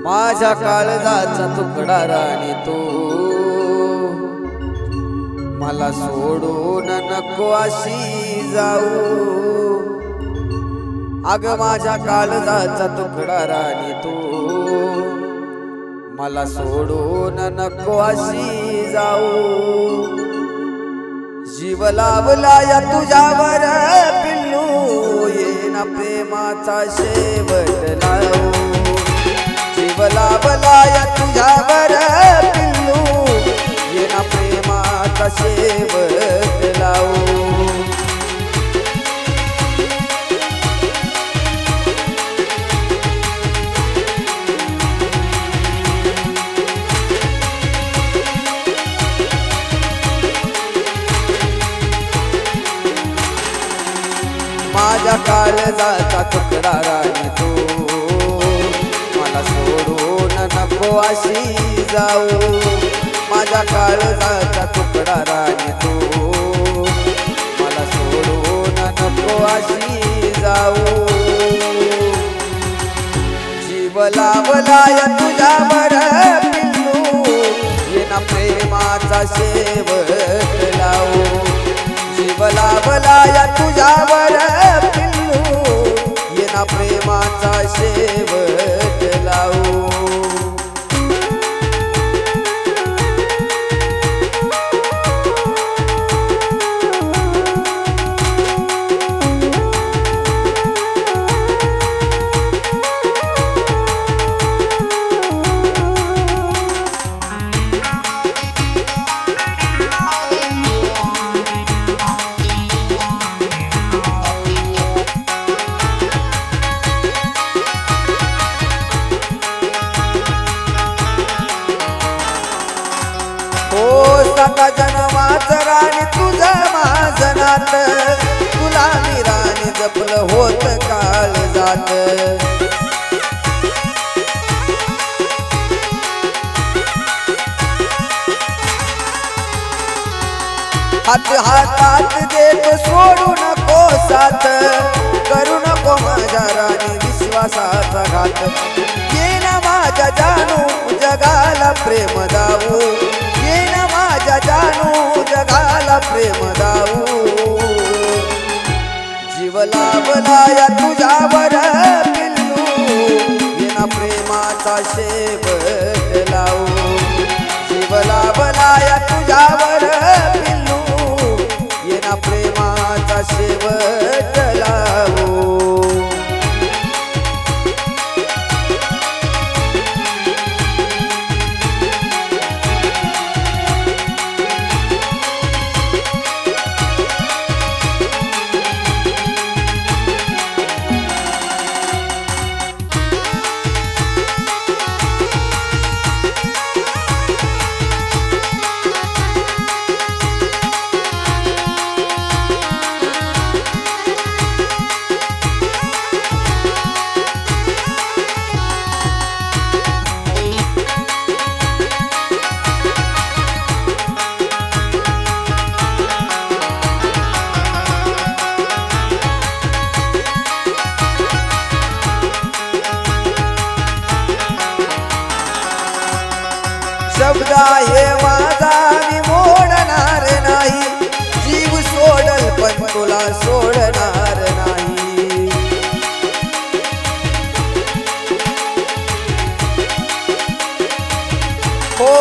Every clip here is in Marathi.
माझ्या काळजाचा तुकडा राणी तू मला सोडून नको अशी जाऊ। अग माझ्या काळजाचा तुकडा राणी तू मला सोडून नको अशी जाऊ। जीव लावला या तुझ्यावर पिल्लू येना प्रेमाचा शेवट लावू। जीव लावला या तुझ्यावर पिल्लू येना प्रेमाचा शेवट लावू। माझ्या काळजाचा तुकडा राणी तू मला सोडून नको अशी जाऊ। माझ्या काळजाचा तुकडा राणी तू मला सोडून नको अशी जाऊ। जीव लावला या तुझ्यावर पिल्लू येना प्रेमाचा शेवट लावू। जीव लावला या तुझ्यावर पिल्लू येना प्रेमाचा शेवट लावू। साता जन्माच राणी तुझं माझं नातं तुला मी राणी जपलं होत काळजात। हात हातात देत सोडू नको साथ करू नको माझ्या राणी विश्वासाचा घात। ये ना माझ्या जानू जगाला प्रेम दावू। ये ना माझ्या जानू जगाला प्रेम दावू। जीव लावला या तुझ्यावर पिल्लू येना प्रेमाचा शेवट लावू। जीव लावला या तुझ्यावर पिल्लू येना प्रेमाचा शेवट लावू। शब्द आहे माझा मी मोडणार नाही। जीव सोडल पण तुला सोडणार नाही। हो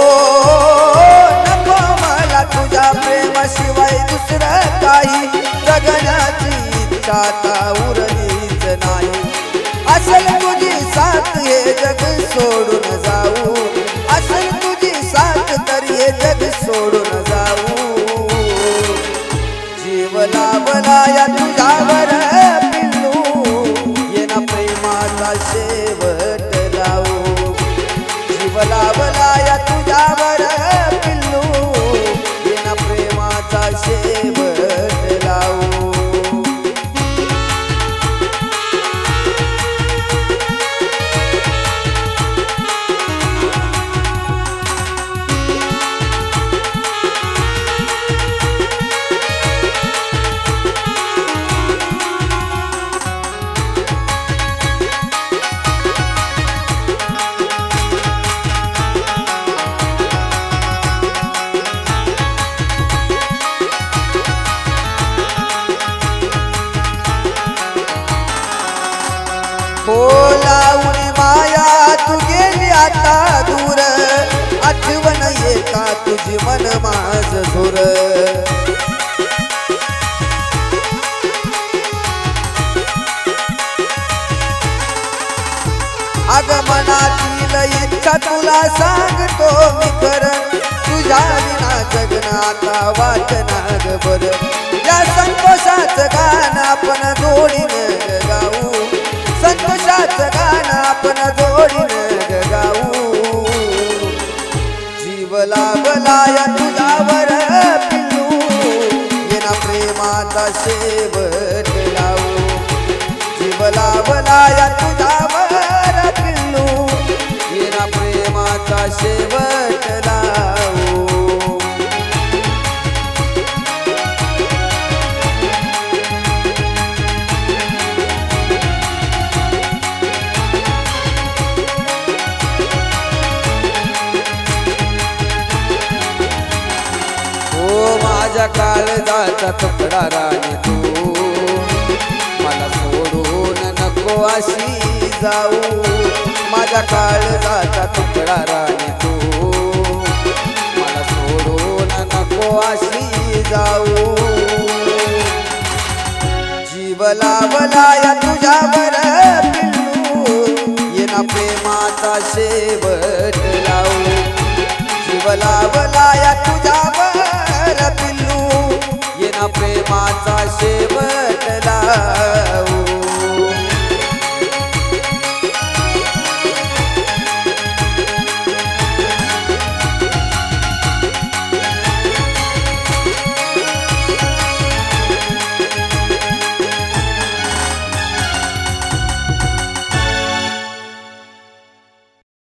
नको मला तुझ्या प्रेमाशिवाय दुसरं काही जगण्याची इच्छा आता उरलीच नाही। असल तुझी साथ हे जग सोडून जाऊ। असल तुझी साथ तर हे जग सोडून जाऊ। जीव लावला या तुझ्यावर पिल्लू येना प्रेमाचा शेवट लावू। जीव लावला या तुझ्यावर पिल्लू येना प्रेमाचा शेवट लावू। हो लावून माया तू गेली आता दूर आठवण येता तुझी मन माझ झोर अग मनातील इच्छा तुला सांगतो मी खरं तुझ्या विना जगन आता वाटणार बर या संतोषाचं गाणं आपण जोडीनं गाऊ संतोषाचं गाणं आपण जोडीनं गाऊ जीव लाभला या तुझ्यावर पिल्लू येना प्रेमाचा शेवट लावू जीव लाभला या तुझ्यावर पिल्लू येना प्रेमाचा शेवट लावू माझ्या काळजाचा तुकडा राणी तू मला सोडून नको अशी जाऊ माझ्या काळजाचा तुकडा राणी तू मला सोडून नको अशी जाऊ जीव लाभला या तुझ्यावर पिल्लू येना प्रेमाचा शेवट लावू जीव लाभला या तुझ्यावर पिल्लू येना प्रेमाचा शेवट लावू